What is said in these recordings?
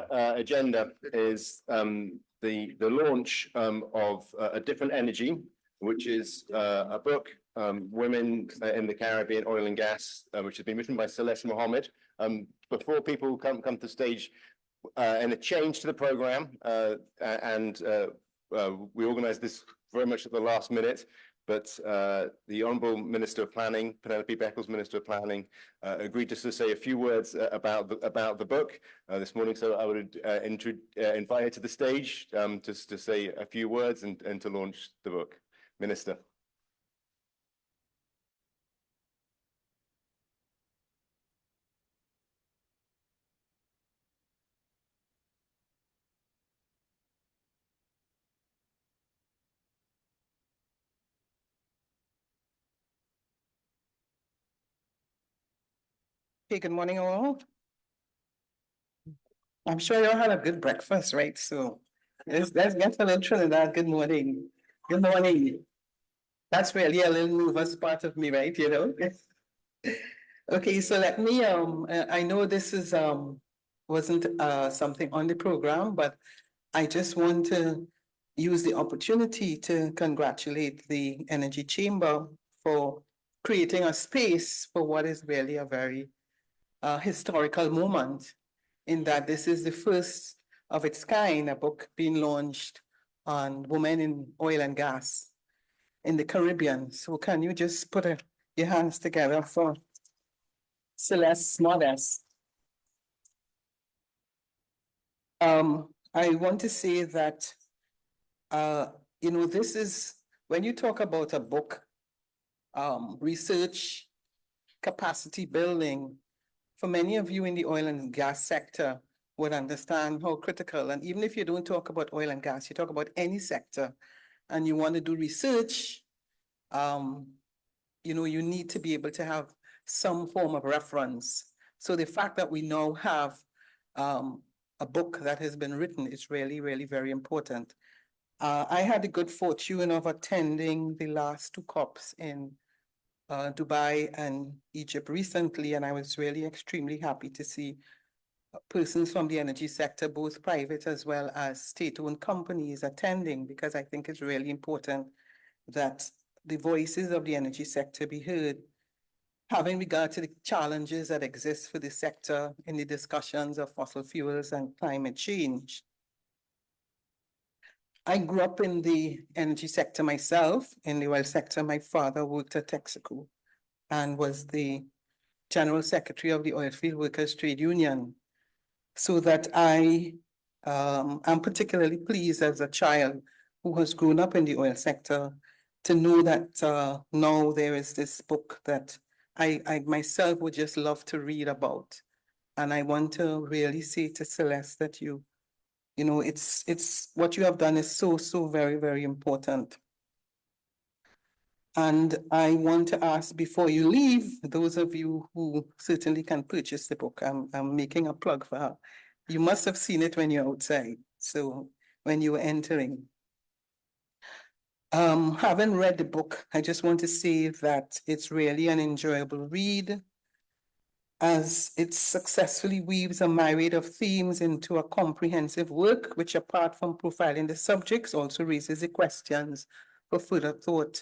Agenda is the launch of a different energy, which is a book, Women in the Caribbean, Oil and Gas, which has been written by Celeste Mohammed. Before people come to stage, and a change to the program, we organized this very much at the last minute. But the Honourable Minister of Planning, Penelope Beckles, Minister of Planning, agreed just to say a few words about the book this morning. So I would invite her to the stage just to say a few words and to launch the book. Minister. Hey, good morning, all. I'm sure you all had a good breakfast, right? So let's get a little Trinidad. Good morning. Good morning. That's really a little nervous part of me, right? You know. Okay, so let me. I know this is wasn't something on the program, but I just want to use the opportunity to congratulate the Energy Chamber for creating a space for what is really a very historical moment, in that this is the first of its kind, a book being launched on women in oil and gas in the Caribbean. So can you just put your hands together for Celeste Modest? I want to say that, you know, this is, when you talk about a book, research, capacity building, for many of you in the oil and gas sector would understand how critical, and even if you don't talk about oil and gas, you talk about any sector, and you want to do research, you know, you need to be able to have some form of reference. So the fact that we now have a book that has been written is really, really very important. I had the good fortune of attending the last two COPs in Dubai and Egypt recently, and I was really extremely happy to see persons from the energy sector, both private as well as state-owned companies, attending, because I think it's really important that the voices of the energy sector be heard, having regard to the challenges that exist for the sector in the discussions of fossil fuels and climate change. I grew up in the energy sector myself. In the oil sector, my father worked at Texaco and was the General Secretary of the Oilfield Workers Trade Union. So that I am particularly pleased as a child who has grown up in the oil sector to know that now there is this book that I myself would just love to read about. And I want to really say to Celeste that you know, it's what you have done is so very, very important. And I want to ask, before you leave, those of you who certainly can purchase the book, I'm making a plug for her. You must have seen it when you're outside, so when you were entering. Having read the book, I just want to say that it's really an enjoyable read, as it successfully weaves a myriad of themes into a comprehensive work, which, apart from profiling the subjects, also raises the questions for further thought.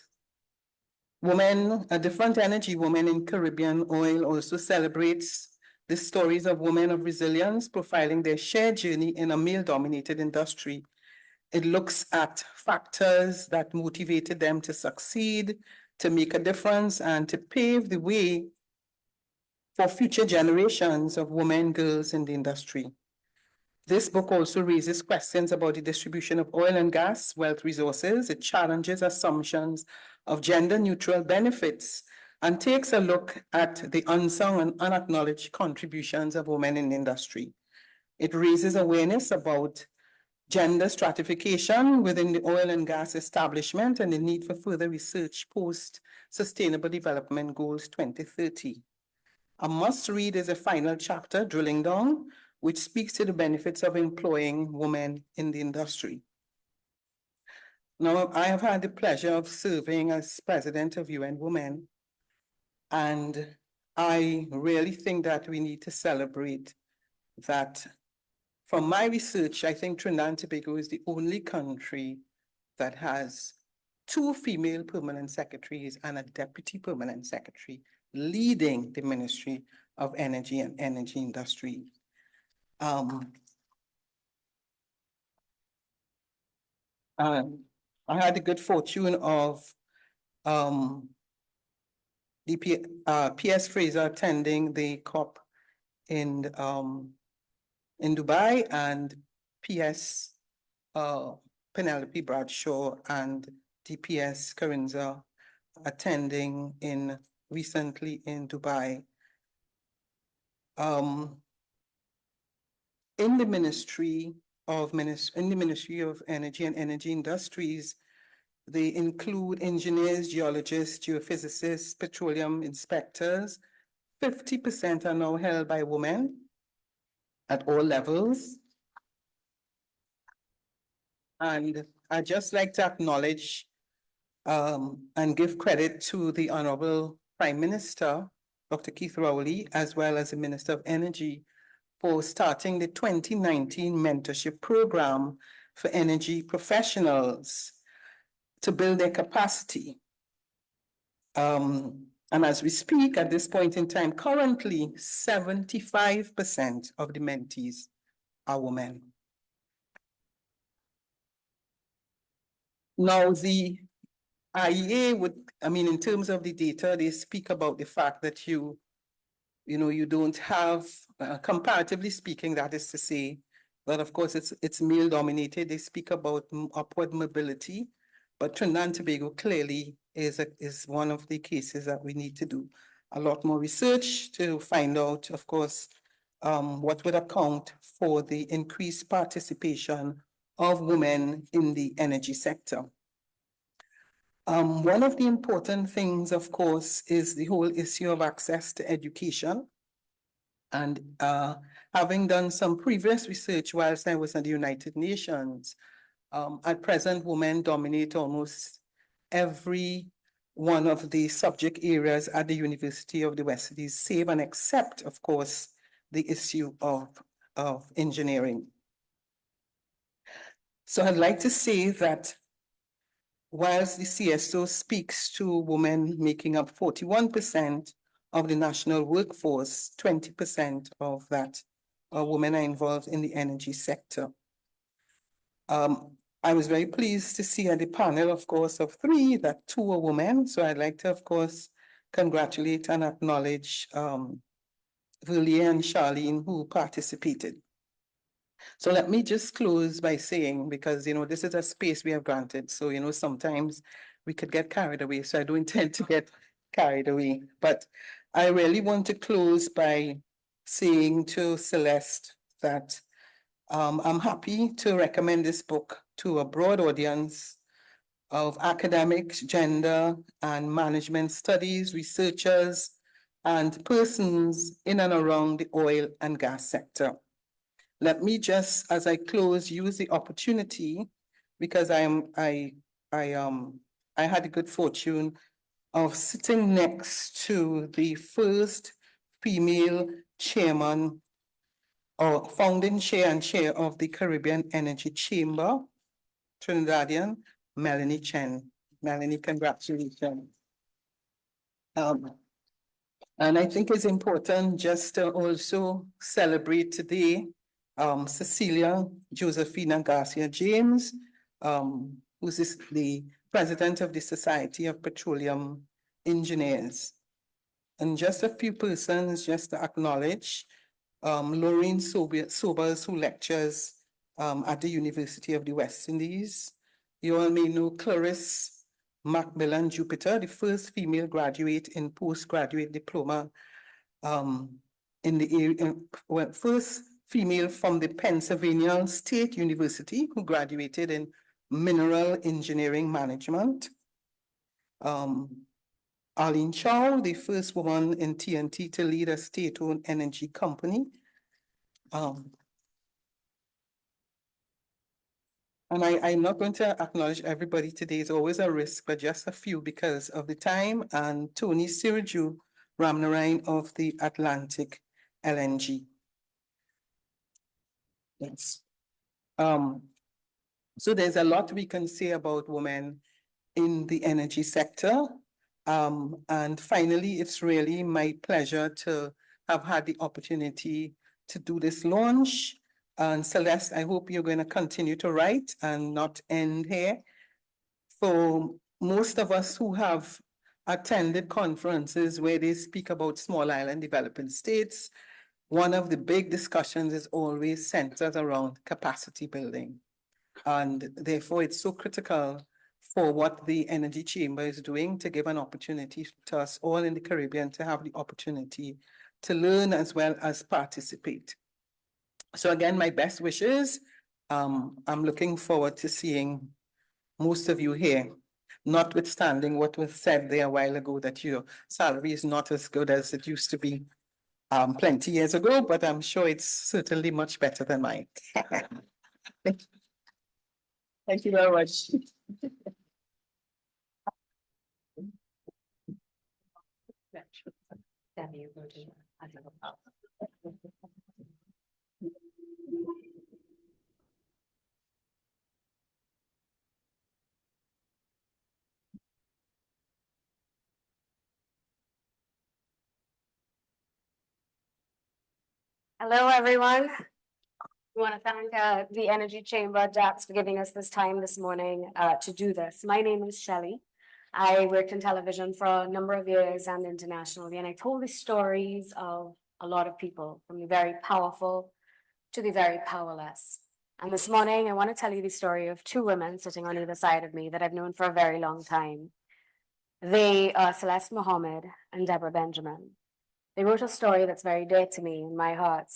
Women, a different energy, Women in Caribbean Oil, also celebrates the stories of women of resilience, profiling their shared journey in a male-dominated industry. It looks at factors that motivated them to succeed, to make a difference, and to pave the way for future generations of women, girls in the industry. This book also raises questions about the distribution of oil and gas wealth resources. It challenges assumptions of gender-neutral benefits and takes a look at the unsung and unacknowledged contributions of women in the industry. It raises awareness about gender stratification within the oil and gas establishment and the need for further research post Sustainable Development Goals 2030. A must-read is a final chapter, Drilling Down, which speaks to the benefits of employing women in the industry. Now, I have had the pleasure of serving as president of UN Women, and I really think that we need to celebrate that from my research, I think Trinidad and Tobago is the only country that has 2 female permanent secretaries and a deputy permanent secretary leading the Ministry of Energy and Energy Industry. I had the good fortune of PS Fraser attending the COP in Dubai, and PS Penelope Bradshaw and DPS Carinza attending recently in Dubai. In the Ministry of Energy and Energy Industries, they include engineers, geologists, geophysicists, petroleum inspectors. 50% are now held by women at all levels. And I'd just like to acknowledge and give credit to the Honorable Prime Minister, Dr. Keith Rowley, as well as the Minister of Energy, for starting the 2019 mentorship program for energy professionals to build their capacity. And as we speak at this point in time, currently 75% of the mentees are women. Now, the IEA would, in terms of the data, they speak about the fact that you don't have, comparatively speaking, that is to say, that of course it's male dominated. They speak about upward mobility, but Trinidad and Tobago clearly is one of the cases that we need to do a lot more research to find out, of course, what would account for the increased participation of women in the energy sector. One of the important things, of course, is the whole issue of access to education. And having done some previous research whilst I was at the United Nations, at present, women dominate almost every one of the subject areas at the University of the West Indies, save and except, of course, the issue of engineering. So I'd like to say that whilst the CSO speaks to women making up 41% of the national workforce, 20% of that women are involved in the energy sector. I was very pleased to see at the panel, of course, of 3 that 2 are women. So I'd like to, of course, congratulate and acknowledge Verlia and Charlene who participated. So let me just close by saying, because, this is a space we have granted. So, sometimes we could get carried away. So I don't intend to get carried away. But I really want to close by saying to Celeste that I'm happy to recommend this book to a broad audience of academics, gender and management studies, researchers, and persons in and around the oil and gas sector. Let me just, as I close, use the opportunity because I had the good fortune of sitting next to the first female chairman or founding chair and chair of the Caribbean Energy Chamber, Trinidadian, Melanie Chen. Melanie, congratulations. And I think it's important just to also celebrate today Cecilia Josephina Garcia James, who's the president of the Society of Petroleum Engineers. And just a few persons just to acknowledge Lorraine Sobers, who lectures at the University of the West Indies. You all may know Clarice Macmillan Jupiter, the first female graduate in postgraduate diploma in the area, first female from the Pennsylvania State University who graduated in mineral engineering management. Arlene Chow, the first woman in TNT to lead a state-owned energy company. And I'm not going to acknowledge everybody today. It's always a risk, but just a few because of the time. And Tony Sirju Ramnarine of the Atlantic LNG. Yes. So there's a lot we can say about women in the energy sector. And finally, it's really my pleasure to have had the opportunity to do this launch. And Celeste, I hope you're going to continue to write and not end here. For most of us who have attended conferences where they speak about small island developing states, one of the big discussions is always centered around capacity building. And therefore, it's so critical for what the Energy Chamber is doing to give an opportunity to us all in the Caribbean to have the opportunity to learn as well as participate. So again, my best wishes. I'm looking forward to seeing most of you here, notwithstanding what was said there a while ago that your salary is not as good as it used to be plenty years ago, but I'm sure it's certainly much better than mine. Thank you very much. Hello, everyone. We want to thank the Energy Chamber, DAPS, for giving us this time this morning to do this. My name is Shelley. I worked in television for a number of years and internationally, and I told the stories of a lot of people, from the very powerful to the very powerless. And this morning, I want to tell you the story of two women sitting on either side of me that I've known for a very long time. They are Celeste Mohammed and Deborah Benjamin. They wrote a story that's very dear to me in my heart.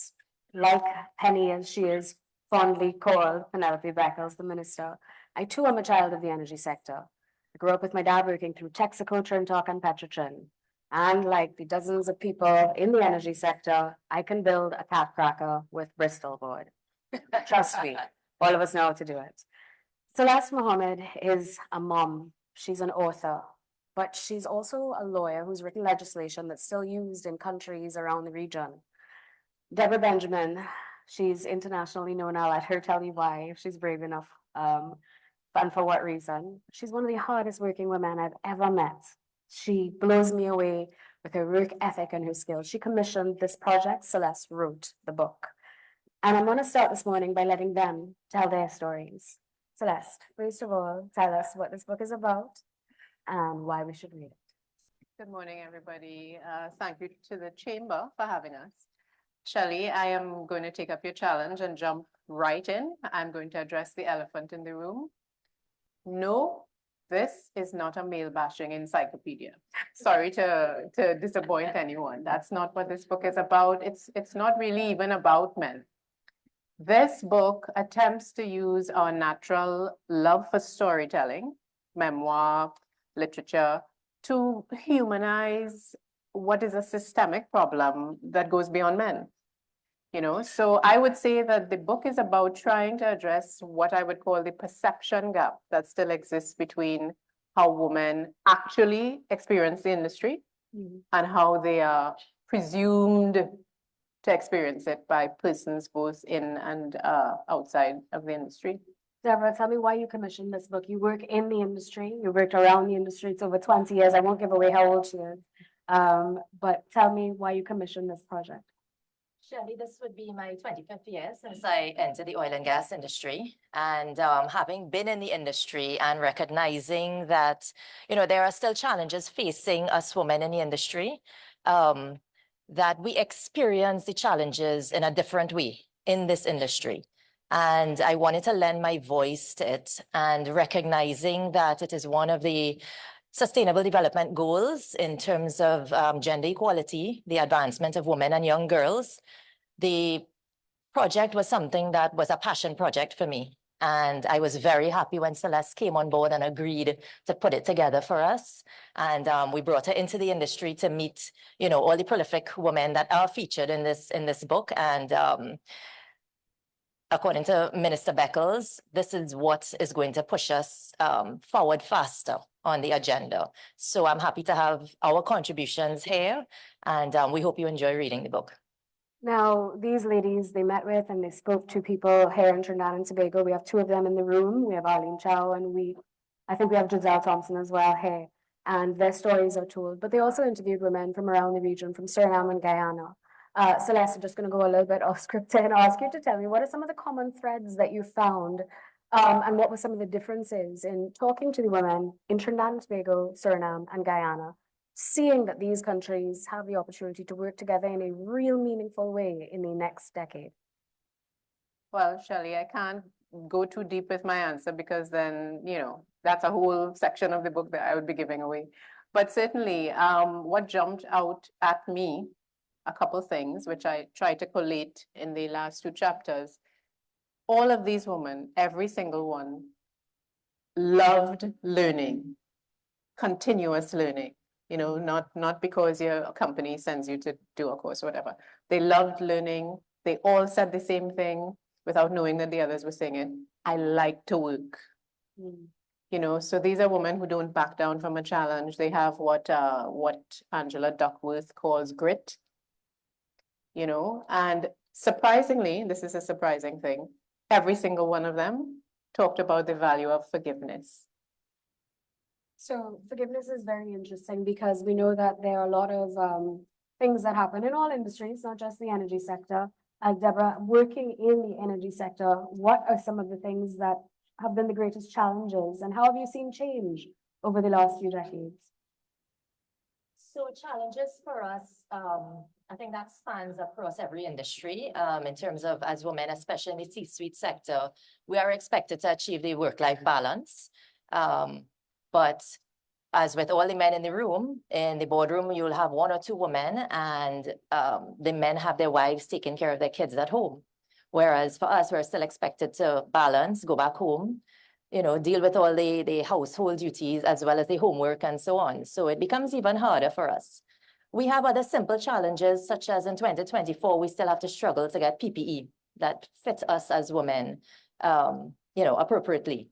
Like Penny, as she is fondly called, Penelope Beckles, the minister, I too am a child of the energy sector. I grew up with my dad working through Texaco, Trinidad, and Petrotrin. And like the dozens of people in the energy sector, I can build a cat cracker with Bristol board. Trust me, all of us know how to do it. Celeste Mohammed is a mom. She's an author, but she's also a lawyer who's written legislation that's still used in countries around the region. Deborah Benjamin, she's internationally known. I'll let her tell you why, if she's brave enough, and for what reason. She's one of the hardest working women I've ever met. She blows me away with her work ethic and her skills. She commissioned this project. Celeste wrote the book. And I'm going to start this morning by letting them tell their stories. Celeste, first of all, tell us what this book is about and why we should read it. Good morning, everybody. Thank you to the Chamber for having us. Shelley, I am going to take up your challenge and jump right in. I'm going to address the elephant in the room. No, this is not a male bashing encyclopedia. Sorry to disappoint anyone. That's not what this book is about. It's not really even about men. This book attempts to use our natural love for storytelling, memoir, literature, to humanize what is a systemic problem that goes beyond men. You know, so I would say that the book is about trying to address what I would call the perception gap that still exists between how women actually experience the industry and how they are presumed to experience it by persons both in and outside of the industry. Deborah, tell me why you commissioned this book. You work in the industry, you worked around the industry. It's over 20 years. I won't give away how old she is. But tell me why you commissioned this project. Shelley, this would be my 25th year since I entered the oil and gas industry. And having been in the industry and recognizing that, you know, there are still challenges facing us women in the industry, that we experience the challenges in a different way in this industry. And I wanted to lend my voice to it, and recognizing that it is one of the Sustainable Development Goals in terms of gender equality, the advancement of women and young girls. The project was something that was a passion project for me. And I was very happy when Celeste came on board and agreed to put it together for us. And we brought her into the industry to meet, you know, all the prolific women that are featured in this book. And according to Minister Beckles, this is what is going to push us forward faster on the agenda. So I'm happy to have our contributions here, and we hope you enjoy reading the book. Now, these ladies, they met with and they spoke to people here in Trinidad and Tobago. We have two of them in the room. We have Arlene Chow and I think we have Giselle Thompson as well here. And their stories are told, but they also interviewed women from around the region, from Suriname and Guyana. Celeste, I'm just going to go a little bit off script and ask you to tell me what are some of the common threads that you found, and what were some of the differences in talking to the women in Trinidad and Tobago, Suriname, and Guyana, seeing that these countries have the opportunity to work together in a real meaningful way in the next decade? Well, Shelley, I can't go too deep with my answer because then, that's a whole section of the book that I would be giving away. But certainly, what jumped out at me, a couple things, which I tried to collate in the last two chapters. All of these women, every single one, loved learning, continuous learning. Not because your company sends you to do a course or whatever. They loved learning. They all said the same thing without knowing that the others were saying it. I like to work. So these are women who don't back down from a challenge. They have what Angela Duckworth calls grit. And surprisingly, this is a surprising thing, every single one of them talked about the value of forgiveness. So forgiveness is very interesting because we know that there are a lot of things that happen in all industries, not just the energy sector. Deborah, working in the energy sector, what are some of the things that have been the greatest challenges and how have you seen change over the last few decades? So challenges for us, I think that spans across every industry in terms of, as women, especially in the C-suite sector, we are expected to achieve the work-life balance. But as with all the men in the room, in the boardroom, you'll have one or two women and the men have their wives taking care of their kids at home. Whereas for us, we're still expected to balance, go back home, deal with all the household duties as well as the homework and so on. So it becomes even harder for us. We have other simple challenges, such as in 2024, we still have to struggle to get PPE that fit us as women, appropriately.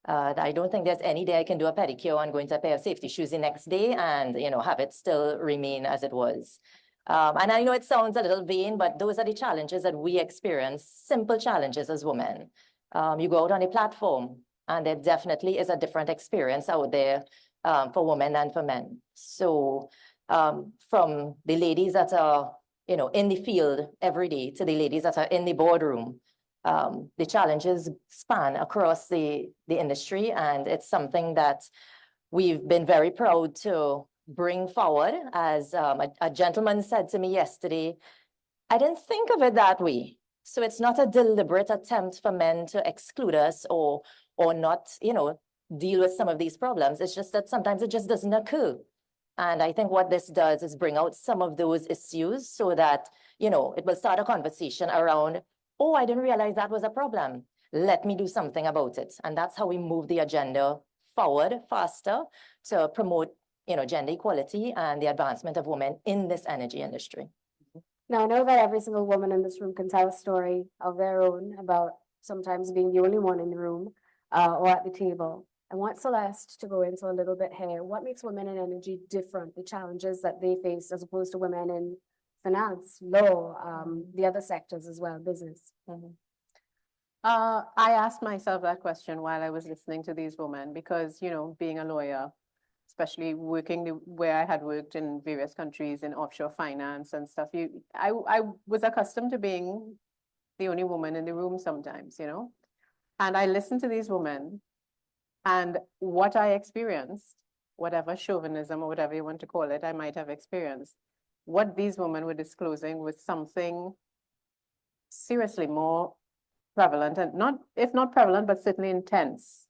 I don't think there's any day I can do a pedicure and go into a pair of safety shoes the next day and, have it still remain as it was. And I know it sounds a little vain, but those are the challenges that we experience, simple challenges as women. You go out on a platform and there definitely is a different experience out there for women and for men. So from the ladies that are, in the field every day to the ladies that are in the boardroom, the challenges span across the industry, and it's something that we've been very proud to bring forward. As a gentleman said to me yesterday, I didn't think of it that way. So it's not a deliberate attempt for men to exclude us or not, deal with some of these problems. It's just that sometimes it just doesn't occur. And I think what this does is bring out some of those issues so that, it will start a conversation around, oh, I didn't realize that was a problem. Let me do something about it. And that's how we move the agenda forward faster to promote, gender equality and the advancement of women in this energy industry. Now, I know that every single woman in this room can tell a story of their own about sometimes being the only one in the room or at the table. I want Celeste to go into a little bit here. What makes women in energy different, the challenges that they face as opposed to women in finance, law, the other sectors as well, business? I asked myself that question while I was listening to these women because, being a lawyer, especially working where I had worked in various countries in offshore finance and stuff, I was accustomed to being the only woman in the room sometimes, and I listened to these women and what I experienced, whatever chauvinism or whatever you want to call it, I might have experienced, what these women were disclosing was something seriously more prevalent and if not prevalent, but certainly intense,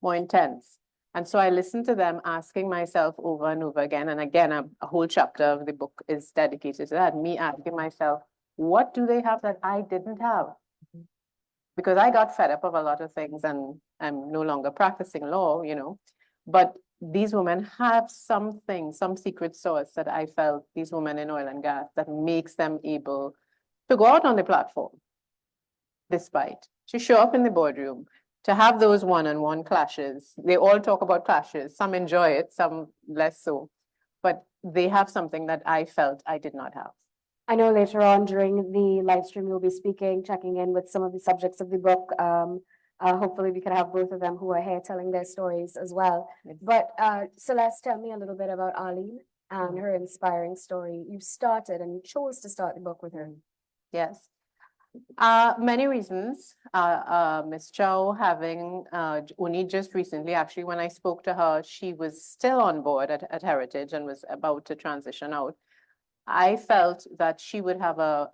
more intense. And so I listened to them asking myself over and over again, and again, a whole chapter of the book is dedicated to that, me asking myself, what do they have that I didn't have? Because I got fed up of a lot of things and I'm no longer practicing law, but these women have something, some secret source that I felt these women in oil and gas that makes them able to go out on the platform, despite, to show up in the boardroom, to have those one-on-one clashes. They all talk about clashes. Some enjoy it, some less so. But they have something that I felt I did not have. I know later on during the live stream, you'll be speaking, checking in with some of the subjects of the book. Hopefully we could have both of them who are here telling their stories as well. But Celeste, tell me a little bit about Arlene and her inspiring story. You started and you chose to start the book with her. Yes. Many reasons. Ms. Chow having only just recently, actually, when I spoke to her, she was still on board at Heritage and was about to transition out. I felt that she would have a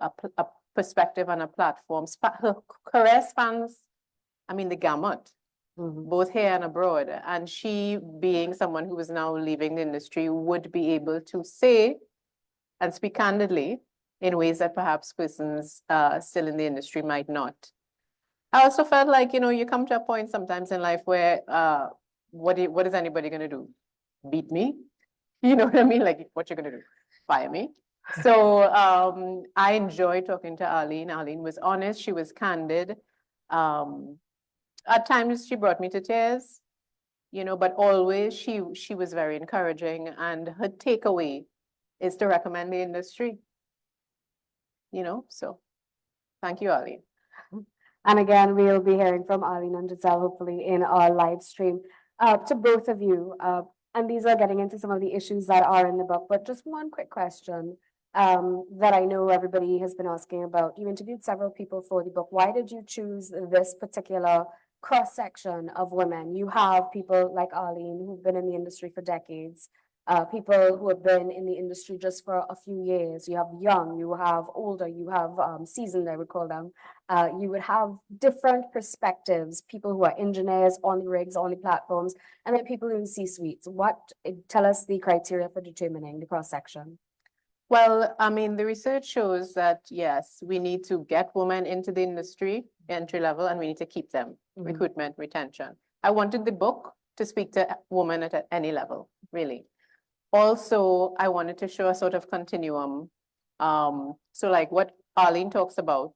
perspective and a platform. Her career spans, I mean, the gamut, both here and abroad. And she, being someone who is now leaving the industry, would be able to say and speak candidly in ways that perhaps persons still in the industry might not. I also felt like, you come to a point sometimes in life where what is anybody going to do? Beat me? You know what I mean? Like, what you're going to do? Fire me? So I enjoyed talking to Arlene. Arlene was honest. She was candid. At times, she brought me to tears, but always she was very encouraging. And her takeaway is to recommend the industry. So thank you, Arlene. And again, we'll be hearing from Arlene and Giselle, hopefully, in our live stream. To both of you, and these are getting into some of the issues that are in the book, but just one quick question that I know everybody has been asking about. You interviewed several people for the book. Why did you choose this particular cross-section of women? You have people like Arlene who've been in the industry for decades, people who have been in the industry just for a few years. You have young, you have older, you have seasoned, I would call them. You would have different perspectives, people who are engineers on the rigs, on the platforms, and then people in C-suites. Tell us the criteria for determining the cross-section. Well, I mean, the research shows that, yes, we need to get women into the industry, entry level, and we need to keep them, recruitment, retention. I wanted the book to speak to women at any level, really. Also, I wanted to show a sort of continuum. So like what Arlene talks about,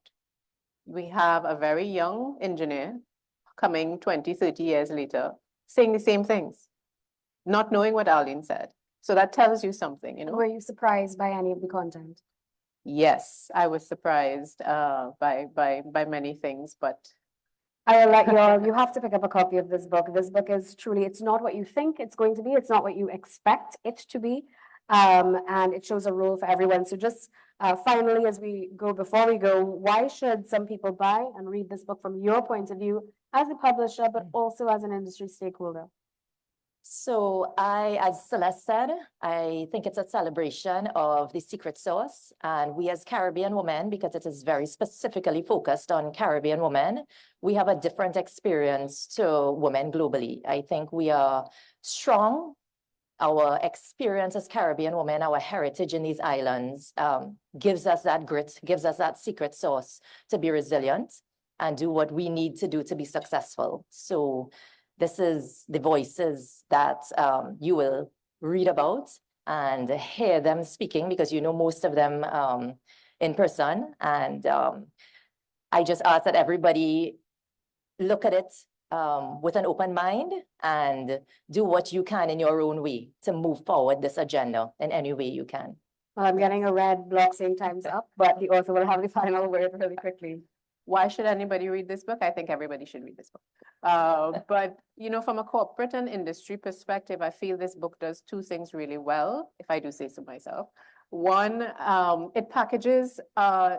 we have a very young engineer coming 20, 30 years later, saying the same things, not knowing what Arlene said. So that tells you something, Were you surprised by any of the content? Yes, I was surprised by many things, but I will let you all, you have to pick up a copy of this book. This book is truly, it's not what you think it's going to be. It's not what you expect it to be. And it shows a role for everyone. So just finally, before we go, why should some people buy and read this book from your point of view as a publisher, but also as an industry stakeholder? So as Celeste said, I think it's a celebration of the secret sauce. And we as Caribbean women, because it is very specifically focused on Caribbean women, we have a different experience to women globally. I think we are strong. Our experience as Caribbean women, our heritage in these islands gives us that grit, gives us that secret sauce to be resilient and do what we need to do to be successful. So this is the voices that you will read about and hear them speaking, because most of them in person. And I just ask that everybody look at it with an open mind and do what you can in your own way to move forward this agenda in any way you can. Well, I'm getting a red block saying time's up, but the author will have the final word really quickly. Why should anybody read this book? I think everybody should read this book. But, from a corporate and industry perspective, I feel this book does two things really well, if I do say so myself. One, it packages an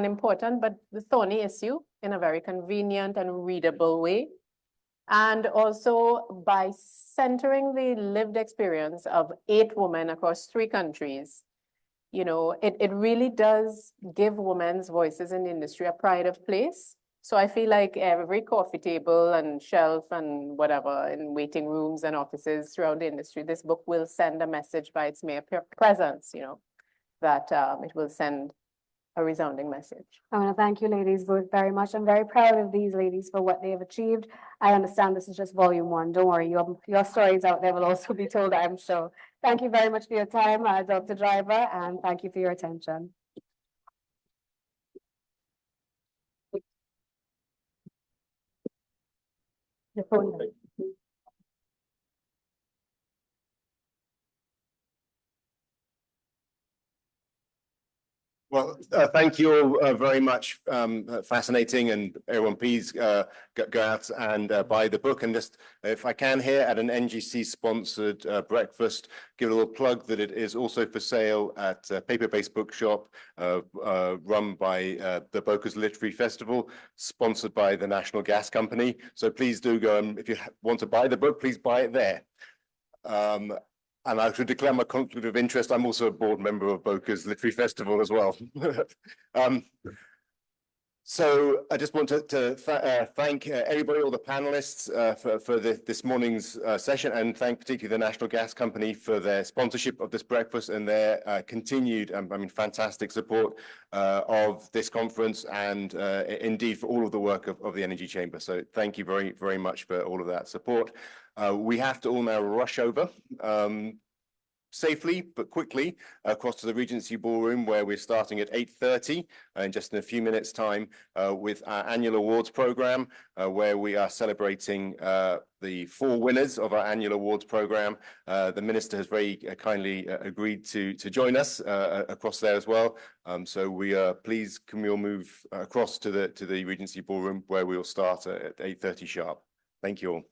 important but the thorny issue in a very convenient and readable way. And also by centering the lived experience of 8 women across 3 countries, it really does give women's voices in the industry a pride of place. So I feel like every coffee table and shelf and whatever in waiting rooms and offices throughout the industry, this book will send a message by its mere presence, that it will send a resounding message. I want to thank you ladies both very much. I'm very proud of these ladies for what they have achieved. I understand this is just volume 1. Don't worry, your stories out there will also be told, I'm sure. Thank you very much for your time, Dr. Driver, and thank you for your attention. Your phone. Well, thank you all very much. Fascinating, and everyone, please go out and buy the book. And just, if I can, here at an NGC sponsored breakfast, give a little plug that it is also for sale at Paper Based Bookshop, run by the Bocas Literary Festival, sponsored by the National Gas Company. So please do go, and if you want to buy the book, please buy it there. And I should declare my conflict of interest. I'm also a board member of Bocas Literary Festival as well. So I just want to thank everybody, all the panelists for this morning's session, and thank particularly the National Gas Company for their sponsorship of this breakfast and their continued, fantastic support of this conference, and indeed for all of the work of the Energy Chamber. So thank you very, very much for all of that support. We have to all now rush over safely but quickly across to the Regency Ballroom, where we're starting at 8:30 in just in a few minutes' time with our annual awards program, where we are celebrating the 4 winners of our annual awards program. The minister has very kindly agreed to join us across there as well. So we are pleased. Can we all move across to the Regency Ballroom, where we will start at 8:30 sharp. Thank you all.